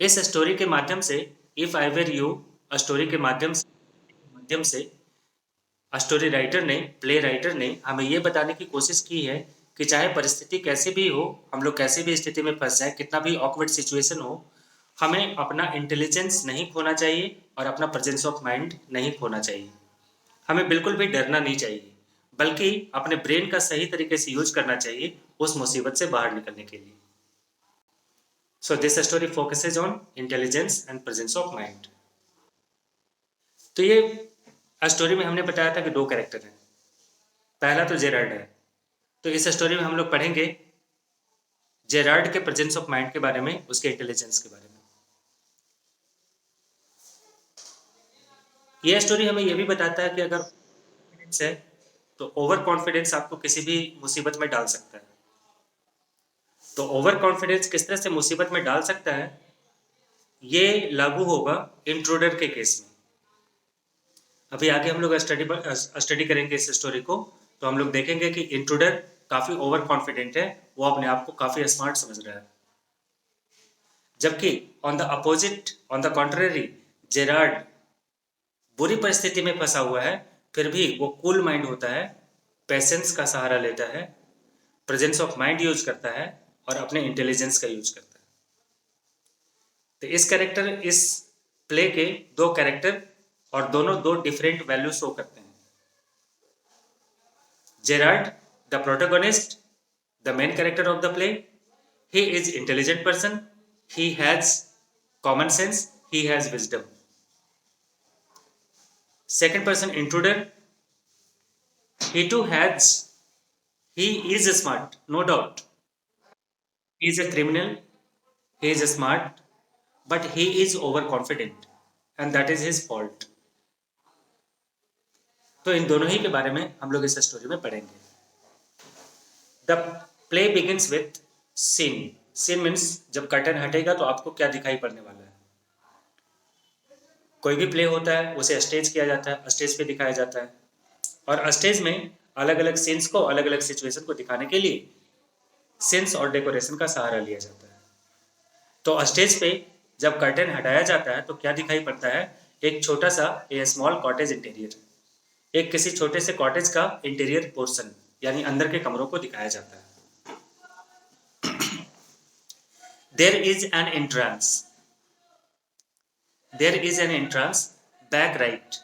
इस स्टोरी के माध्यम से if I were you story के माध्यम से स्टोरी राइटर ने प्ले राइटर ने हमें ये बताने की कोशिश की है कि चाहे परिस्थिति कैसी भी हो, हम लोग कैसी भी स्थिति में फंस जाए, कितना भी ऑकवर्ड सिचुएशन हो, हमें अपना इंटेलिजेंस नहीं खोना चाहिए और अपना प्रेजेंस ऑफ माइंड नहीं खोना चाहिए। हमें बिल्कुल भी डरना नहीं चाहिए, बल्कि अपने ब्रेन का सही तरीके से यूज करना चाहिए उस मुसीबत से बाहर निकलने के लिए। So this story focuses on intelligence and presence of mind. तो ये स्टोरी में हमने बताया था कि दो कैरेक्टर हैं। पहला तो जेरार्ड है। तो इस स्टोरी में हम लोग पढ़ेंगे जेरार्ड के प्रेजेंस ऑफ माइंड के बारे में, उसके इंटेलिजेंस के बारे में। यह स्टोरी हमें यह भी बताता है कि अगर कॉन्फिडेंस है तो ओवर कॉन्फिडेंस आपको किसी भी मुसीबत में डाल सकता है। तो ओवर कॉन्फिडेंस किस तरह से मुसीबत में डाल सकता है, ये लागू होगा इंट्रूडर के केस में। अभी आगे हम लोग स्टडी करेंगे इस स्टोरी को, तो हम लोग देखेंगे कि इंट्रूडर काफी ओवर कॉन्फिडेंट है, वो अपने आप को काफी स्मार्ट समझ रहा है। जबकि ऑन द कॉन्ट्ररी जेरार्ड बुरी परिस्थिति में फंसा हुआ है, फिर भी वो कूल माइंड होता है, पेशेंस का सहारा लेता है, प्रेजेंस ऑफ माइंड यूज करता है और अपने इंटेलिजेंस का यूज करता है। तो इस प्ले के दो कैरेक्टर और दोनों दो डिफरेंट वैल्यू शो करते हैं। Gerrard the protagonist, the main character of the play, he is intelligent person, he has common sense, he has wisdom. Second person intruder, he too has, he is smart, no doubt. He is a criminal, he is smart, but he is overconfident and that is his fault. तो इन दोनों ही के बारे में हम लोग इस story में पढ़ेंगे। The play begins with scene. Scene means जब कर्टन हटेगा तो आपको क्या दिखाई पड़ने वाला है। कोई भी प्ले होता है उसे स्टेज किया जाता है, स्टेज पे दिखाया जाता है, और स्टेज में अलग अलग सीन्स को, अलग अलग सिचुएशन को दिखाने के लिए सीन्स और डेकोरेशन का सहारा लिया जाता है। तो स्टेज पे जब कर्टेन हटाया जाता है तो क्या दिखाई पड़ता है, एक छोटा सा ए स्मॉल कॉटेज इंटीरियर, एक किसी छोटे से कॉटेज का इंटीरियर पोर्शन यानी अंदर के कमरों को दिखाया जाता है। There is an entrance, there is an entrance back right.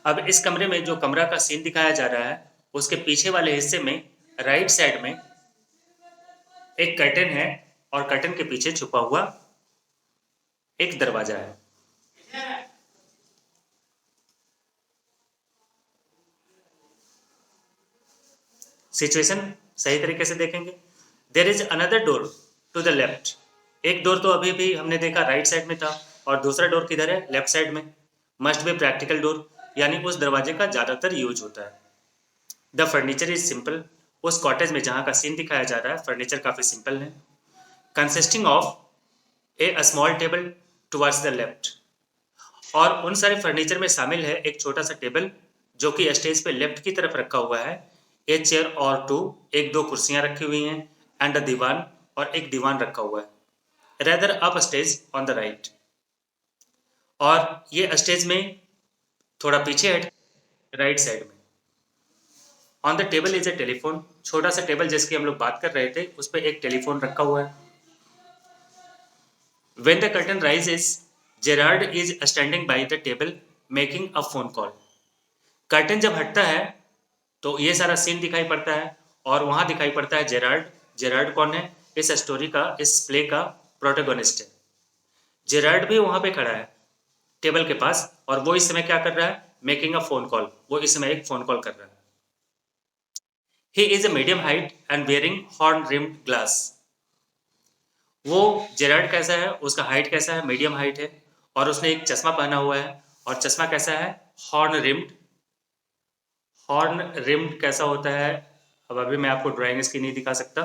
अब इस कमरे में जो कमरा का सीन दिखाया जा रहा है, उसके पीछे वाले हिस्से में राइट साइड में एक कर्टन है और कर्टन के पीछे छुपा हुआ एक दरवाजा है। सिचुएशन सही तरीके से देखेंगे। There is another door to the left. एक डोर तो अभी भी हमने देखा राइट साइड में था, और दूसरा डोर किधर है, लेफ्ट साइड में। मस्ट बी प्रैक्टिकल डोर, यानी उस दरवाजे का ज्यादातर यूज होता है। The furniture is simple. उस कॉटेज में जहां का सीन दिखाया जा रहा है, फर्नीचर काफी सिंपल है। Consisting of A small table towards the left. और उन सारे फर्नीचर में शामिल है एक छोटा सा टेबल जो कि स्टेज पे लेफ्ट की तरफ रखा हुआ है। ए चेयर और टू, एक दो कुर्सियां रखी हुई हैं, एंड अ दीवान, और एक दीवान रखा हुआ है। Rather up stage on the right. और ये स्टेज में थोड़ा पीछे हट राइट साइड में। On the table is a telephone. छोटा सा टेबल जिसकी हम लोग बात कर रहे थे, उस पर एक टेलीफोन रखा हुआ है। When the curtain rises, Gerard is standing by the table making a phone call. Curtain जब हटता है तो ये सारा सीन दिखाई पड़ता है, और वहां दिखाई पड़ता है जेरार्ड। जेरार्ड कौन है, इस स्टोरी का, इस प्ले का प्रोटोगोनिस्ट है। जेरार्ड भी वहां पे खड़ा है टेबल के पास, और वो इस समय क्या कर रहा है, मेकिंग अ फोन कॉल। वो इस समय एक फोन कॉल कर रहा है। He is a medium height and wearing horn rimmed glass. वो जेरार्ड कैसा है, उसका हाइट कैसा है, मीडियम हाइट है, और उसने एक चश्मा पहना हुआ है, और चश्मा कैसा है, हॉर्न रिम्ड। हॉर्न रिम्ड कैसा होता है, अब अभी मैं आपको ड्राइंग इसकी नहीं दिखा सकता,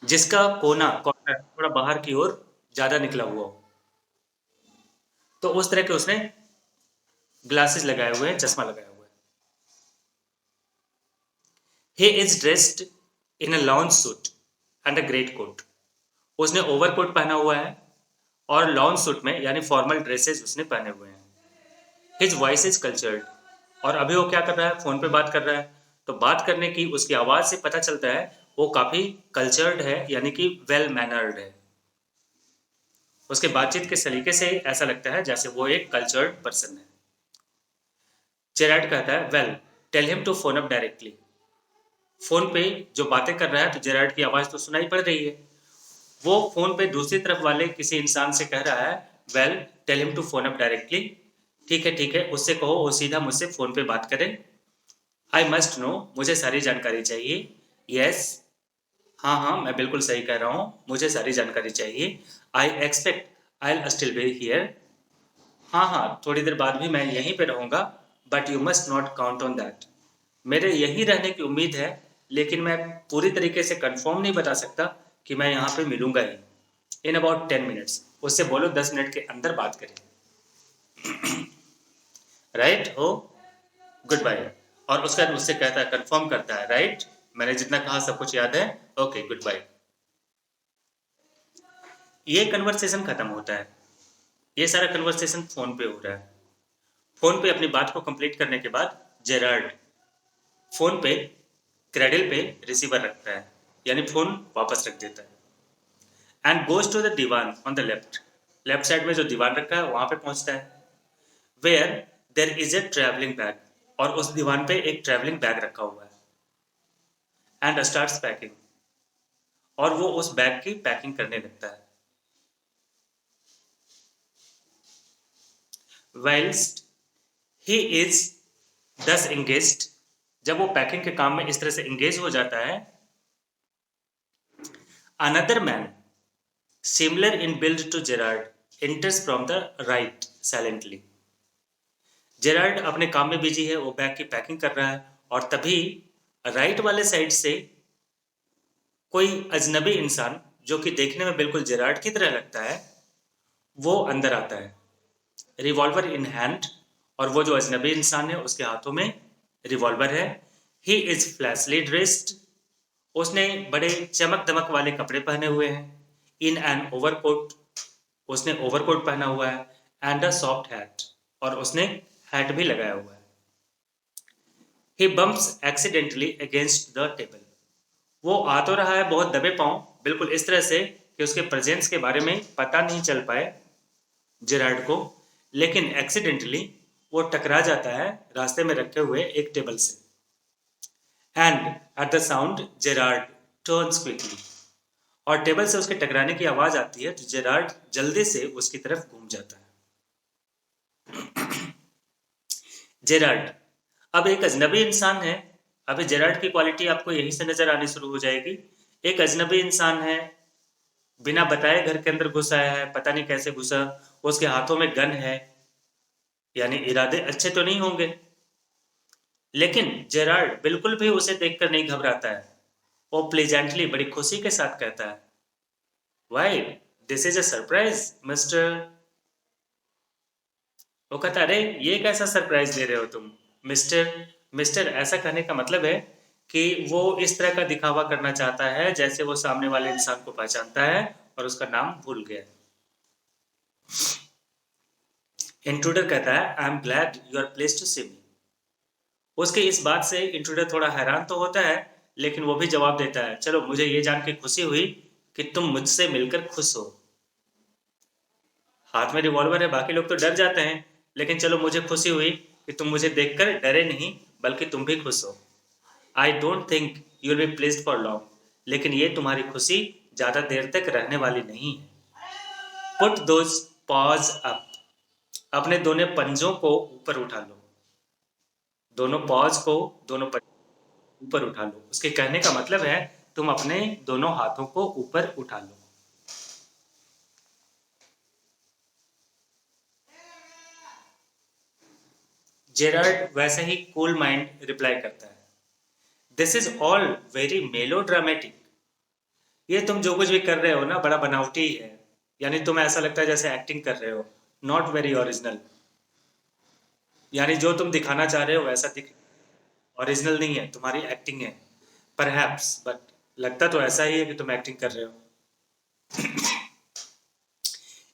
जिसका कॉर्नर थोड़ा बाहर की ओर ज्यादा निकला हुआ हो, तो उस तरह के उसने ग्लासेस लगाए हुए हैं, चश्मा लगाया हुआ है। He is dressed in a lounge suit and a great coat. उसने ओवरकोट पहना हुआ है और लॉन्ग सूट में यानी फॉर्मल ड्रेसेस उसने पहने हुए हैं। His voice is cultured. और अभी वो क्या कर रहा है, फोन पे बात कर रहा है। तो बात करने की उसकी आवाज से पता चलता है वो काफी कल्चर्ड है, यानी कि वेल मैनर्ड है। उसके बातचीत के सलीके से ऐसा लगता है जैसे वो एक कल्चर्ड पर्सन है। जेरार्ड कहता है, well tell him to phone up directly. Phone पे जो बातें कर रहा है तो जेरार्ड की आवाज तो सुनाई पड़ रही है। वो फोन पे दूसरी तरफ वाले किसी इंसान से कह रहा है, well tell him to phone up directly. ठीक है, उससे कहो वो सीधा मुझसे फोन पे बात करे। आई मस्ट नो, मुझे सारी जानकारी चाहिए। यस, हाँ मैं बिल्कुल सही कह रहा हूँ, मुझे सारी जानकारी चाहिए। I expect I will still be here. हाँ थोड़ी देर बाद भी मैं यहीं पे रहूँगा। But you must not count on that. मेरे यहीं रहने की उम्मीद है, लेकिन मैं पूरी तरीके से कंफर्म नहीं बता सकता कि मैं यहाँ पे मिलूंगा ही। इन अबाउट 10 मिनट्स, उससे बोलो 10 मिनट के अंदर बात करें। राइट हो, गुड बाय। और उसके बाद उससे कहता है, कंफर्म करता है, राइट मैंने जितना कहा सब कुछ याद है, ओके गुड बाय। ये कन्वर्सेशन खत्म होता है। ये सारा कन्वर्सेशन फोन पे हो रहा है। फोन पे अपनी बात को कंप्लीट करने के बाद जेरार्ड फोन पे क्रेडल पे रिसीवर रखता है, यानी फोन वापस रख देता है। And goes to the divan on the left. Left side में जो दीवान रखा है वहां पे पहुंचता है। Where there is a travelling bag. और उस दीवान पे एक ट्रेवलिंग बैग रखा हुआ है। And starts packing. और वो उस बैग की पैकिंग करने लगता है। वाइल्स्ट ही इज दस एंगेज्ड। जब वो पैकिंग के काम में इस तरह से एंगेज हो जाता है, another man similar in build to Gerrard enters from the right silently. Gerrard अपने काम में बिजी है, वो बैग की पैकिंग कर रहा है, और तभी राइट वाले साइड से कोई अजनबी इंसान जो कि देखने में बिल्कुल जेरार्ड की तरह लगता है, वो अंदर आता है, रिवॉल्वर इन हैंड। और वो जो अजनबी इंसान है उसके हाथों में रिवॉल्वर है। He is fleshly dressed. उसने बड़े चमक दमक वाले कपड़े पहने हुए हैं। इन एन ओवरकोट, उसने ओवरकोट पहना हुआ है। एंड अ सॉफ्ट हैट, और उसने हैट भी लगाया हुआ है। He bumps accidentally against the table. वो आ तो रहा है बहुत दबे पांव, बिल्कुल इस तरह से कि उसके प्रेजेंस के बारे में पता नहीं चल पाए जेरार्ड को, लेकिन एक्सीडेंटली वो टकरा जाता है रास्ते में रखे हुए एक टेबल से। And at the sound Gerrard turns quickly. और टेबल से उसके टकराने की आवाज आती है तो जेरार्ड जल्दी से उसकी तरफ घूम जाता है। जेरार्ड अब एक अजनबी इंसान है। अभी जेरार्ड की क्वालिटी आपको यहीं से नजर आनी शुरू हो जाएगी। एक अजनबी इंसान है, बिना बताए घर के अंदर घुस आया है, पता नहीं कैसे घुसा। उसके हाथों में गन है, यानी इरादे अच्छे तो नहीं होंगे। लेकिन जेरार्ड बिल्कुल भी उसे देखकर नहीं घबराता है। वो प्लेजेंटली, बड़ी खुशी के साथ कहता है, why this is a surprise mister. वो कहता, अरे ये कैसा सरप्राइज दे रहे हो तुम मिस्टर। मिस्टर ऐसा कहने का मतलब है कि वो इस तरह का दिखावा करना चाहता है जैसे वो सामने वाले इंसान को पहचानता है और उसका नाम भूल गया। इंट्रूडर कहता है, I am glad you are pleased to see me. उसकी इस बात से इंट्रूडर थोड़ा हैरान तो होता है, लेकिन वो भी जवाब देता है, चलो मुझे ये जान के खुशी हुई कि तुम मुझसे मिलकर खुश हो। हाथ में रिवॉल्वर है, बाकी लोग तो डर जाते हैं, लेकिन चलो मुझे खुशी हुई कि तुम मुझे देखकर डरे नहीं, बल्कि तुम भी खुश हो। I don't think you will be pleased for long. लेकिन ये तुम्हारी खुशी ज़्यादा देर तक रहने वाली नहीं है। Put those pause up. अपने दोनों पंजों को ऊपर उठा लो। दोनों पॉज को, दोनों ऊपर उठा लो। उसके कहने का मतलब है तुम अपने दोनों हाथों को ऊपर उठा लो। जेरार्ड वैसे ही कूल माइंड रिप्लाई करता है, दिस इज ऑल वेरी मेलो ड्रामेटिक। ये तुम जो कुछ भी कर रहे हो ना, बड़ा बनावटी है। यानी तुम्हें ऐसा लगता है जैसे एक्टिंग कर रहे हो, नॉट वेरी ओरिजिनल। यानी जो तुम दिखाना चाह रहे हो वैसा दिख, ओरिजिनल नहीं है, तुम्हारी एक्टिंग है। परहैप्स, बट लगता तो ऐसा ही है कि तुम एक्टिंग कर रहे हो।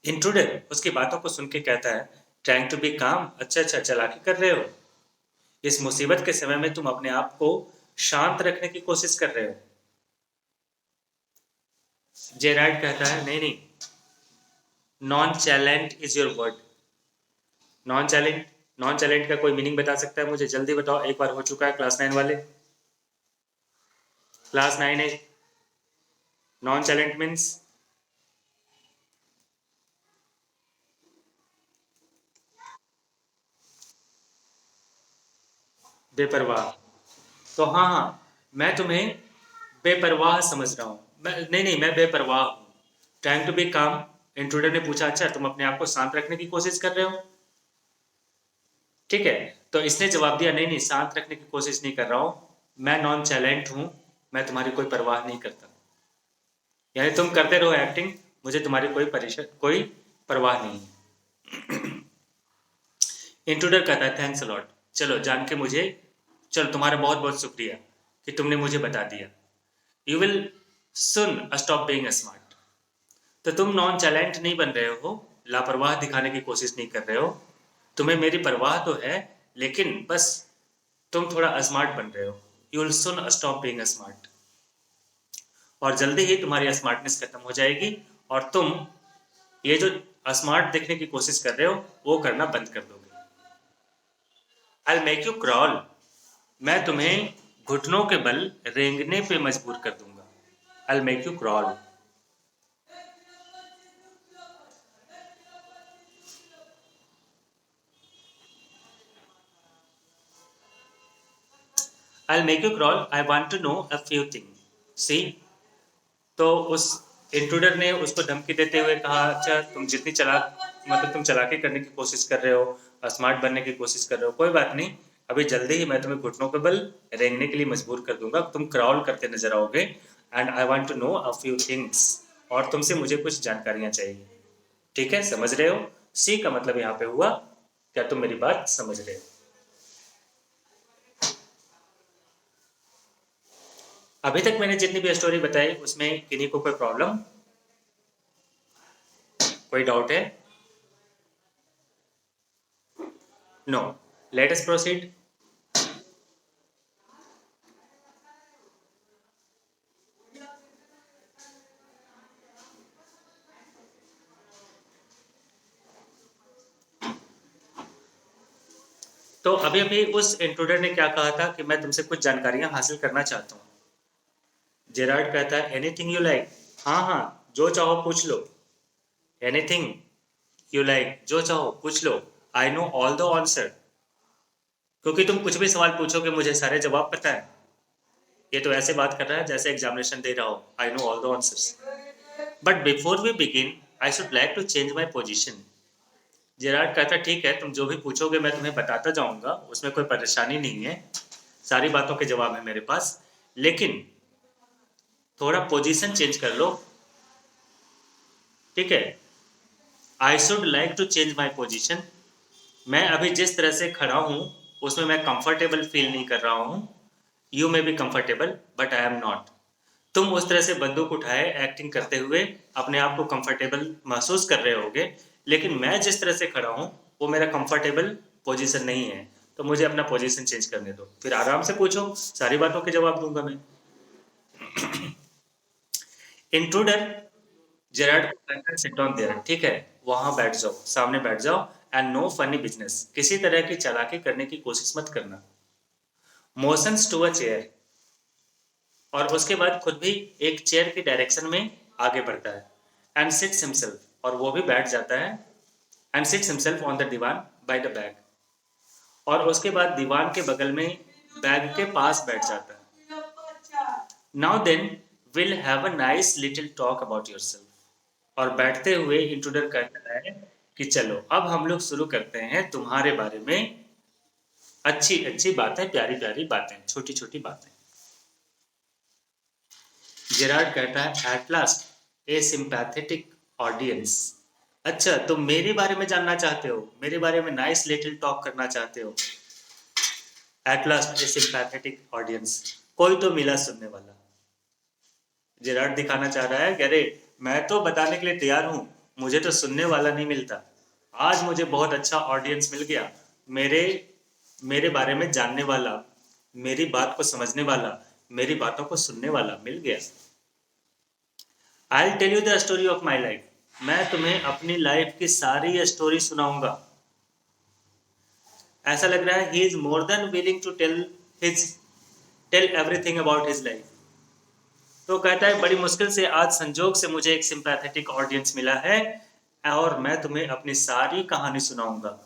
इंट्रूडर उसकी बातों को सुन के कहता है, ट्राइंग टू बी काम, अच्छा अच्छा चालाकी कर रहे हो। इस मुसीबत के समय में तुम अपने आप को शांत रखने की कोशिश कर रहे हो। जेराल्ड कहता है, नहीं नहीं, nonchalant is your word. Nonchalant, nonchalant का कोई मीनिंग बता सकता है मुझे? जल्दी बताओ, एक बार हो चुका है क्लास 9 वाले। क्लास 9 है। नॉन चैलेंट मीन्स बेपरवाह। तो हाँ हाँ, मैं तुम्हें बेपरवाह समझ रहा हूँ। मैं नहीं नहीं, मैं बेपरवाह हूँ। ट्राइंग टू बी काम। इंट्रूडर ने पूछा, अच्छा तुम अपने आप को शांत रखने की कोशिश कर रहे हो? ठीक है। तो इसने जवाब दिया, नहीं नहीं, शांत रखने की कोशिश नहीं कर रहा हूँ, मैं नॉन चैलेंट हूँ, मैं तुम्हारी कोई परवाह नहीं करता। यानी तुम करते रहो एक्टिंग, मुझे तुम्हारी कोई परवाह नहीं है। इंट्रूडर कहता है, थैंक्स अलॉट, चलो जान के मुझे, चलो तुम्हारा बहुत बहुत शुक्रिया कि तुमने मुझे बता दिया। You will soon stop being smart. तो तुम नॉन चैलेंट नहीं बन रहे हो, लापरवाह दिखाने की कोशिश नहीं कर रहे हो, तुम्हें मेरी परवाह तो है, लेकिन बस तुम थोड़ा स्मार्ट बन रहे हो। You will soon stop being smart. और जल्दी ही तुम्हारी स्मार्टनेस खत्म हो जाएगी और तुम ये जो स्मार्ट दिखने की कोशिश कर रहे हो वो करना बंद कर दोगे। आई मेक यू क्रॉल, मैं तुम्हें घुटनों के बल रेंगने पे मजबूर कर दूंगा। I make you crawl. I make you crawl, I want to know a few thing. See, तो उस इंट्रूडर ने उसको धमकी देते हुए कहा, अच्छा तुम जितनी चालाक, मतलब तुम चालाकी करने की कोशिश कर रहे हो, स्मार्ट बनने की कोशिश कर रहे हो, कोई बात नहीं, अभी जल्दी ही मैं तुम्हें घुटनों के बल रेंगने के लिए मजबूर कर दूंगा, तुम क्रॉल करते नजर आओगे। And I want to know a few things, और तुमसे मुझे कुछ जानकारियां चाहिए। ठीक है, समझ रहे हो? सी का मतलब यहाँ पे हुआ, क्या तुम मेरी बात समझ रहे हो? अभी तक मैंने जितनी भी स्टोरी बताई उसमें किन्हीं को कोई प्रॉब्लम, कोई डाउट है? No, let us proceed. तो अभी अभी उस इंट्रूडर ने क्या कहा था कि मैं तुमसे कुछ जानकारियां हासिल करना चाहता हूँ। जेरार्ड कहता है, एनीथिंग यू लाइक। हाँ हाँ, जो चाहो पूछ लो। एनीथिंग यू लाइक, जो चाहो पूछ लो। I know all the answer, क्योंकि तुम कुछ भी सवाल पूछोगे मुझे सारे जवाब पता है। ये तो ऐसे बात कर रहा है जैसे एग्जामिनेशन दे रहा हो, I know all the answers. But before we begin I should like to change my position. Gerrard कहता, ठीक है, तुम जो भी पूछोगे मैं तुम्हें बताता जाऊंगा, उसमें कोई परेशानी नहीं है, सारी बातों के जवाब है मेरे पास, लेकिन थोड़ा पोजीशन चेंज कर लो। ठीक है, I should like to change my position. मैं अभी जिस तरह से खड़ा हूं उसमें मैं कंफर्टेबल फील नहीं कर रहा हूं। You may be comfortable but I am not. तुम उस तरह से बंदूक उठाए एक्टिंग करते हुए अपने आप को कंफर्टेबल महसूस कर रहे होगे, लेकिन मैं जिस तरह से खड़ा हूं वो मेरा कंफर्टेबल पोजीशन नहीं है। तो मुझे अपना पोजीशन चेंज करने दो, फिर आराम से पूछो, सारी बातों के जवाब दूंगा मैं। इंट्रूडर जेरार्ड को कहता है, सिट डाउन देयर, ठीक है, वहां बैठ जाओ, सामने बैठ जाओ। एंड नो फनी बिजनेस, किसी तरह की चालाकी करने की कोशिश मत करना। मोशंस टू अ चेयर, और उसके बाद खुद भी एक चेयर की डायरेक्शन में आगे बढ़ता है। एंड सिट्स हिमसेल्फ, और वो भी बैठ जाता है। And sits himself on the divan by the bag, और उसके बाद दीवान के बगल में बैग के पास बैठ जाता है। Now then will have a nice little talk about yourself, और बैठते हुए इंट्रूडर कहता है कि चलो अब हम लोग शुरू करते हैं तुम्हारे बारे में अच्छी अच्छी बातें, प्यारी प्यारी बातें, छोटी छोटी बातें। जेरार्ड कहता है, at last A sympathetic audience. अच्छा, तुम मेरे बारे में जानना चाहते हो, मेरे बारे में नाइस लिटिल टॉक करना चाहते हो। At last A sympathetic audience, कोई तो मिला सुनने वाला। जेरार्ड दिखाना चाह रहा है कि अरे मैं तो बताने के लिए तैयार हूँ, मुझे तो सुनने वाला नहीं मिलता, आज मुझे बहुत अच्छा ऑडियंस मिल गया, मेरे मेरे बारे में जानने वाला, मेरी बात को समझने वाला, मेरी बातों को सुनने वाला मिल गया। I tell you the story of my life, मैं तुम्हें अपनी लाइफ की सारी स्टोरी सुनाऊंगा। ऐसा लग रहा है he is more than willing to tell everything about his life. तो कहता है बड़ी मुश्किल से आज संजोग से मुझे एक सिंपैथेटिक ऑडियंस मिला है और मैं तुम्हें अपनी सारी कहानी सुनाऊंगा।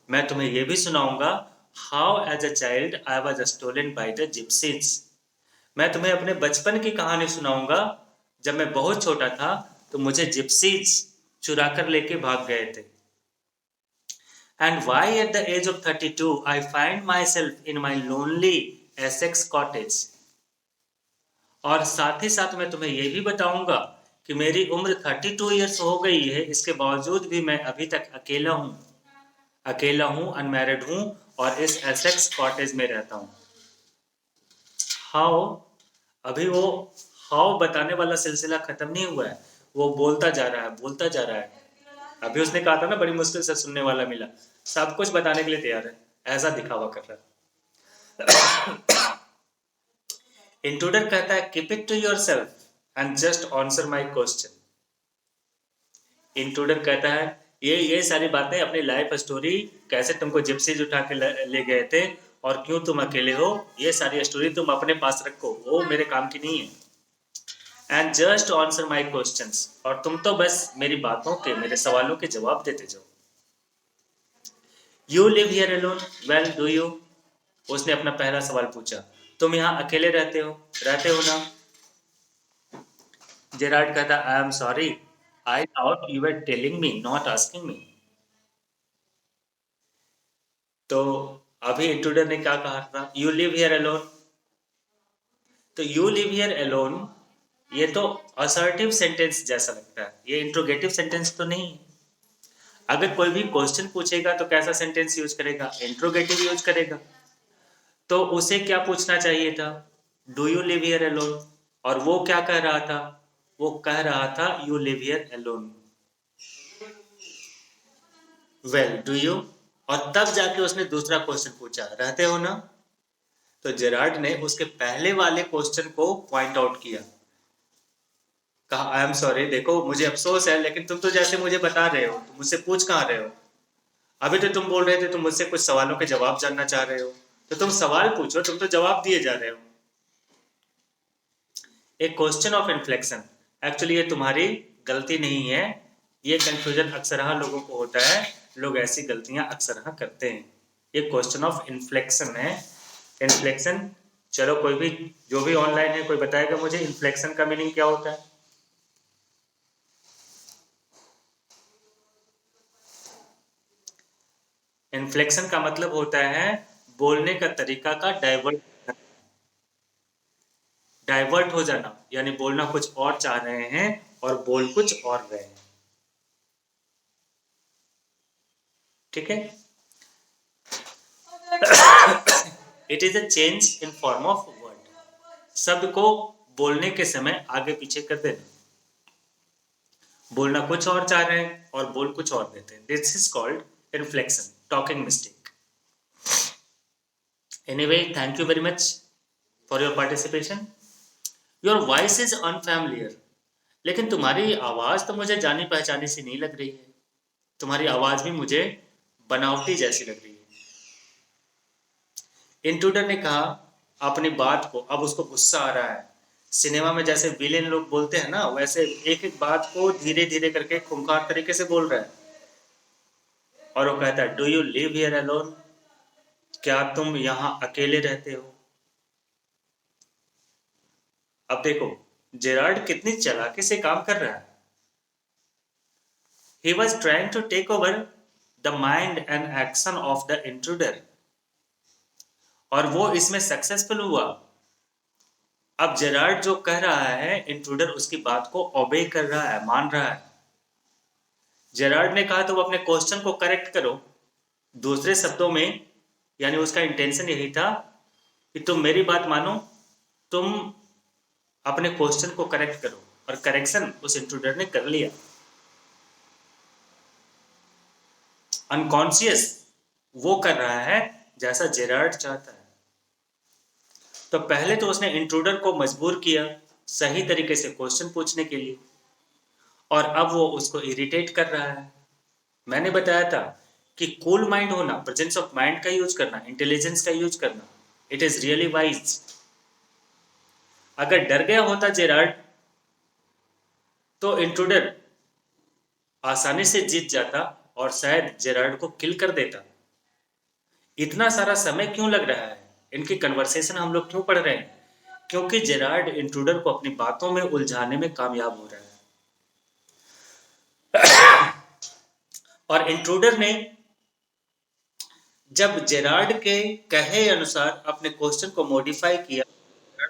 मैं तुम्हें यह भी सुनाऊंगा how as a child I was stolen by the gypsies. मैं तुम्हें अपने बचपन की कहानी सुनाऊंगा, जब मैं बहुत छोटा था तो मुझे जिप्सीज चुरा कर लेके भाग गए थे। And why at the age of 32 I find myself in my lonely Essex cottage. और साथ ही साथ मैं तुम्हें यह भी बताऊंगा कि मेरी उम्र 32 ईयर्स हो गई है, इसके बावजूद भी मैं अभी तक अकेला हूँ, अनमैरिड हूँ और इस एसेक्स कॉटेज में रहता हूँ। हाउ, अभी वो हाउ बताने वाला सिलसिला खत्म नहीं हुआ है, वो बोलता जा रहा है। अभी उसने कहा था ना बड़ी मुश्किल से सुनने वाला मिला, सब कुछ बताने के लिए तैयार है, ऐसा दिखावा कर रहा है। इंट्रूडर कहता है keep it to yourself and just answer my question. Intruder कहता है ये सारी बातें अपनी लाइफ स्टोरी, कैसे तुमको जिप्सीज उठा के ले गए थे और क्यों तुम अकेले हो, ये सारी स्टोरी तुम अपने पास रखो, वो मेरे काम की नहीं है। And just answer my questions, और तुम तो बस मेरी बातों के, मेरे सवालों के जवाब देते जाओ। You live here alone, well do you. उसने अपना पहला सवाल पूछा, तुम यहाँ अकेले रहते हो ना। जेरार्ड कहता I am sorry, I thought you were telling me not asking me. तो अभी इंट्रूडर ने क्या कहा था, यू लिव हियर अलोन। तो यू लिव हियर अलोन, ये तो असर्टिव सेंटेंस जैसा लगता है, ये इंट्रोगेटिव सेंटेंस तो नहीं है। अगर कोई भी क्वेश्चन पूछेगा तो कैसा सेंटेंस यूज करेगा, इंट्रोगेटिव यूज करेगा। तो उसे क्या पूछना चाहिए था, do you live here alone. और वो क्या कह रहा था, वो कह रहा था you live here alone, well do you. और तब जाके उसने दूसरा क्वेश्चन पूछा, रहते हो ना। तो जेरार्ड ने उसके पहले वाले क्वेश्चन को पॉइंट आउट किया, कहा आई एम सॉरी, देखो मुझे अफसोस है, लेकिन तुम तो जैसे मुझे बता रहे हो, तुम मुझसे पूछ कहाँ रहे हो। अभी तो तुम बोल रहे थे तुम मुझसे कुछ सवालों के जवाब जानना चाह रहे हो, तो तुम सवाल पूछो, तुम तो जवाब दिए जा रहे हो। एक क्वेश्चन ऑफ इन्फ्लेक्शन, एक्चुअली ये तुम्हारी गलती नहीं है, ये कंफ्यूजन अक्सर लोगों को होता है, लोग ऐसी गलतियां अक्सर करते हैं। ये क्वेश्चन ऑफ इन्फ्लेक्शन है। इन्फ्लेक्शन, चलो कोई भी, जो भी ऑनलाइन है, कोई बताएगा मुझे इन्फ्लेक्शन का मीनिंग क्या होता है। इन्फ्लेक्शन का मतलब होता है बोलने का तरीका का डाइवर्ट हो जाना, यानी बोलना कुछ और चाह रहे हैं और बोल कुछ और रहे हैं। ठीक है। It is a change in form of word, शब्द को बोलने के समय आगे पीछे कर देना, बोलना कुछ और चाह रहे हैं और बोल कुछ और देते हैं। This is called inflection, talking mistake. Anyway, thank you very much for your participation. Your voice is unfamiliar, लेकिन तुम्हारी आवाज तो मुझे जानी पहचानी सी नहीं लग रही है, तुम्हारी आवाज भी मुझे बनावटी जैसी लग रही है। इंट्रूडर ने कहा अपनी बात को, अब उसको गुस्सा आ रहा है। सिनेमा में जैसे विलेन लोग बोलते हैं ना, वैसे एक एक बात को धीरे धीरे करके खूंखार तरीके से बोल रहा है। और वो कहता है do you live here alone, क्या तुम यहां अकेले रहते हो। अब देखो जेरार्ड कितनी चालाकी से काम कर रहा है। He was trying to take over the mind and action of the intruder, और वो इसमें सक्सेसफुल हुआ। अब जेरार्ड जो कह रहा है, इंट्रूडर उसकी बात को ओबे कर रहा है, मान रहा है। जेरार्ड ने कहा तो वो अपने क्वेश्चन को करेक्ट करो, दूसरे शब्दों में, यानी उसका इंटेंशन यही था कि तुम मेरी बात मानो, तुम अपने क्वेश्चन को करेक्ट करो, और करेक्शन उस इंट्रूडर ने कर लिया। अनकॉन्शियस वो कर रहा है जैसा जेरार्ड चाहता है। तो पहले तो उसने इंट्रूडर को मजबूर किया सही तरीके से क्वेश्चन पूछने के लिए, और अब वो उसको इरिटेट कर रहा है। मैंने बताया था कि कूल माइंड होना, प्रेजेंस ऑफ माइंड का यूज करना, इंटेलिजेंस का यूज करना, इट इज रियली वाइज। अगर डर गया होता जेरार्ड तो इंट्रूडर आसानी से जीत जाता और शायद जेरार्ड को किल कर देता। इतना सारा समय क्यों लग रहा है, इनकी कन्वर्सेशन हम लोग क्यों पढ़ रहे हैं? क्योंकि जेरार्ड इंट्रूडर को अपनी बातों में उलझाने में कामयाब हो रहा है। और इंट्रूडर ने जब जेरार्ड के कहे अनुसार अपने क्वेश्चन को मॉडिफाई किया,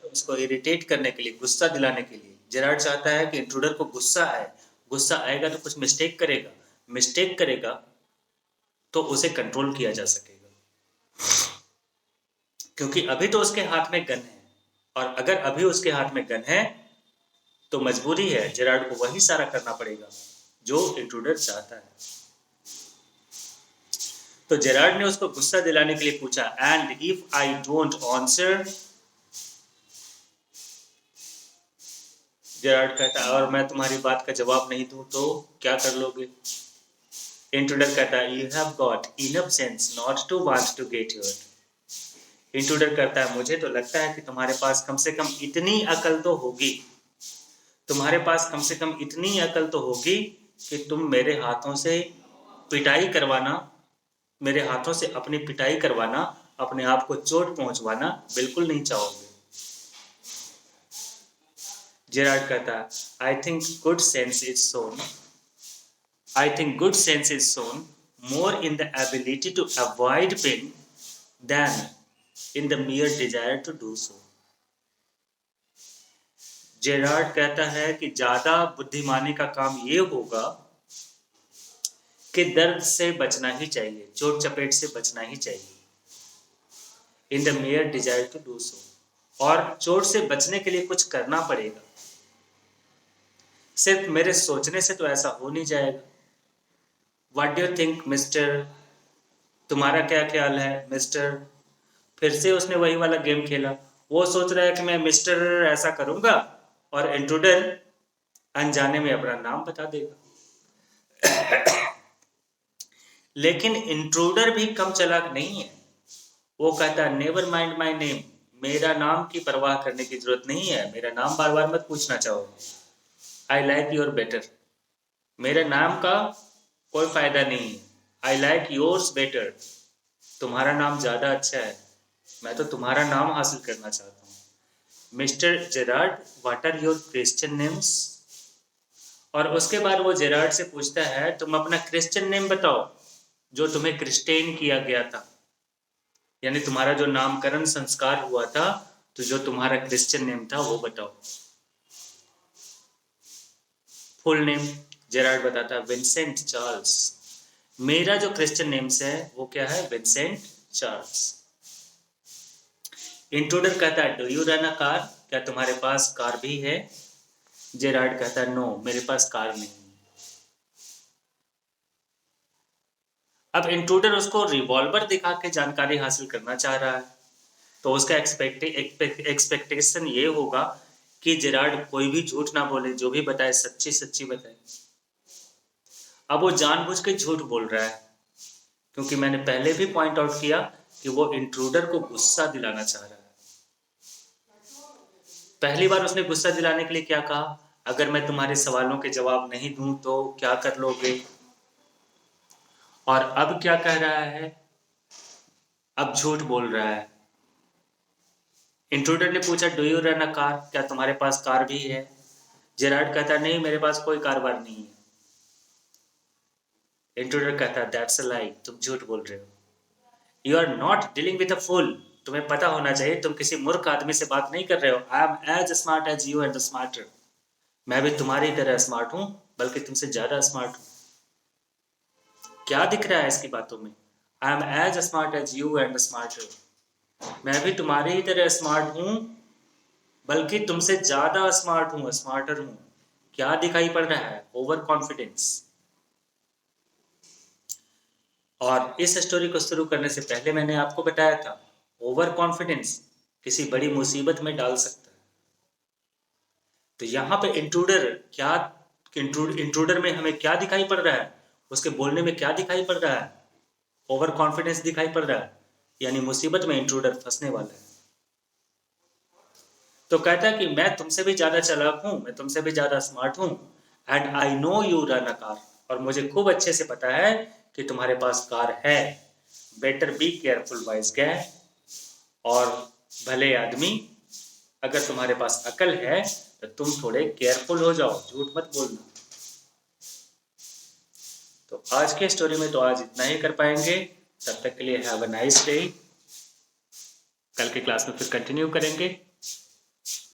उसको इरिटेट करने के लिए, गुस्सा दिलाने के लिए, जेरार्ड चाहता है कि इंट्रूडर को गुस्सा आए, गुस्सा आएगा तो कुछ मिस्टेक करेगा, मिस्टेक करेगा तो उसे कंट्रोल किया जा सकेगा। क्योंकि अभी तो उसके हाथ में गन है, और अगर अभी उसके हाथ में गन है तो मजबूरी है, जेरार्ड को वही सारा करना पड़ेगा जो इंट्रूडर चाहता है। तो जेरार्ड ने उसको गुस्सा दिलाने के लिए पूछा, and if I don't answer, Gerard कहता है, और मैं तुम्हारी बात का जवाब नहीं दूं तो क्या कर लोगे? इंट्रूडर कहता है, you have got enough sense not to want to get hurt. Intruder करता है, मुझे तो लगता है कि तुम्हारे पास कम से कम इतनी अकल तो होगी, तुम्हारे पास कम से कम इतनी अकल तो होगी कि तुम मेरे हाथों से पिटाई करवाना, मेरे हाथों से अपनी पिटाई करवाना, अपने आप को चोट पहुंचवाना बिल्कुल नहीं चाहोगे। जेरार्ड कहता है, I think good sense is shown, I think good sense is shown more in the ability to avoid pain than in the mere desire to do so। Gerard कहता है कि ज्यादा बुद्धिमानी का काम ये होगा कि दर्द से बचना ही चाहिए, चोट चपेट से बचना ही चाहिए, इन the mere desire to do so, और चोट से बचने के लिए कुछ करना पड़ेगा, सिर्फ मेरे सोचने से तो ऐसा हो नहीं जाएगा। What do you think mister, तुम्हारा क्या ख्याल है मिस्टर? फिर से उसने वही वाला गेम खेला। वो सोच रहा है कि मैं मिस्टर ऐसा करूंगा, और इंट्रूडर अनजाने में अपना नाम बता देगा। लेकिन इंट्रूडर भी कम चालाक नहीं है। वो कहता है, नेवर माइंड माई नेम, मेरा नाम की परवाह करने की जरूरत नहीं है, मेरा नाम बार बार मत पूछना चाहो। आई लाइक योर बेटर, मेरे नाम का कोई फायदा नहीं है। आई लाइक योर्स बेटर, तुम्हारा नाम ज्यादा अच्छा है, मैं तो तुम्हारा नाम हासिल करना चाहता हूँ। Mister Gerard, what are your Christian names? और उसके बाद वो जेरार्ड से पूछता है, तुम अपना क्रिश्चियन नेम बताओ जो तुम्हें क्रिस्टेन किया गया था, यानी तुम्हारा जो नामकरण संस्कार हुआ था, तो जो तुम्हारा क्रिश्चियन नेम था वो बताओ। फुल नेम जेरार्ड बताता है, विंसेंट चार्ल्स। मेरा जो क्रिश्चियन नेम्स है वो क्या है? Vincent Charles. इंट्रूडर कहता है, do you run a car, क्या तुम्हारे पास कार भी है? जेरार्ड कहता है, नो, मेरे पास कार नहीं। अब इंट्रूडर उसको रिवॉल्वर दिखा के जानकारी हासिल करना चाह रहा है, तो उसका एक्सपेक्टेशन ये होगा कि जेरार्ड कोई भी झूठ ना बोले, जो भी बताए सच्ची सच्ची बताए। अब वो जानबूझ के झूठ बोल रहा है, क्योंकि मैंने पहले भी पॉइंट आउट किया कि वो इंट्रूडर को गुस्सा दिलाना चाह रहा है। पहली बार उसने गुस्सा दिलाने के लिए क्या कहा? अगर मैं तुम्हारे सवालों के जवाब नहीं दूं तो क्या कर लोगे? और अब क्या कह रहा है? अब झूठ बोल रहा है। इंट्रूडर ने पूछा, do you run a car, क्या तुम्हारे पास कार भी है? जेरार्ड कहता, नहीं, मेरे पास कोई कार वार नहीं है। इंट्रूडर कहता, दैट्स अ लाई, तुम झूठ बोल रहे हो। You are not dealing with a fool, तुम्हें पता होना चाहिए तुम किसी मूर्ख आदमी से बात नहीं कर रहे हो। I am as smart as you and smarter, मैं भी तुम्हारी तरह स्मार्ट हूं, बल्कि तुमसे ज्यादा स्मार्ट हूं। क्या दिख रहा है इसकी बातों में? I am as smart as you and smarter, मैं भी तुम्हारी ही तरह स्मार्ट हूं, बल्कि तुमसे ज्यादा स्मार्ट हूं, स्मार्टर हूं। क्या दिखाई पड़ रहा है? Over confidence. और इस स्टोरी को शुरू करने से पहले मैंने आपको बताया था, ओवर कॉन्फिडेंस किसी बड़ी मुसीबत में डाल सकता है। तो यहाँ पे इंट्रूडर क्या, इंट्रूडर में हमें क्या दिखाई पड़ रहा है? उसके बोलने में क्या दिखाई पड़ रहा है? ओवर कॉन्फिडेंस दिखाई पड़ रहा है, यानी मुसीबत में इंट्रूडर फंसने वाला है। तो कहता है कि मैं तुमसे भी ज्यादा चालाक हूं, मैं तुमसे भी ज्यादा स्मार्ट हूं, and I know you run a car, और मुझे खूब अच्छे से पता है कि तुम्हारे पास कार है। बेटर बी केयरफुल वाइज गाय, और भले आदमी, अगर तुम्हारे पास अकल है तो तुम थोड़े केयरफुल हो जाओ, झूठ मत बोलना। तो आज के स्टोरी में तो आज इतना ही कर पाएंगे। तब तक के लिए हैव अ नाइस डे। कल के क्लास में फिर कंटिन्यू करेंगे।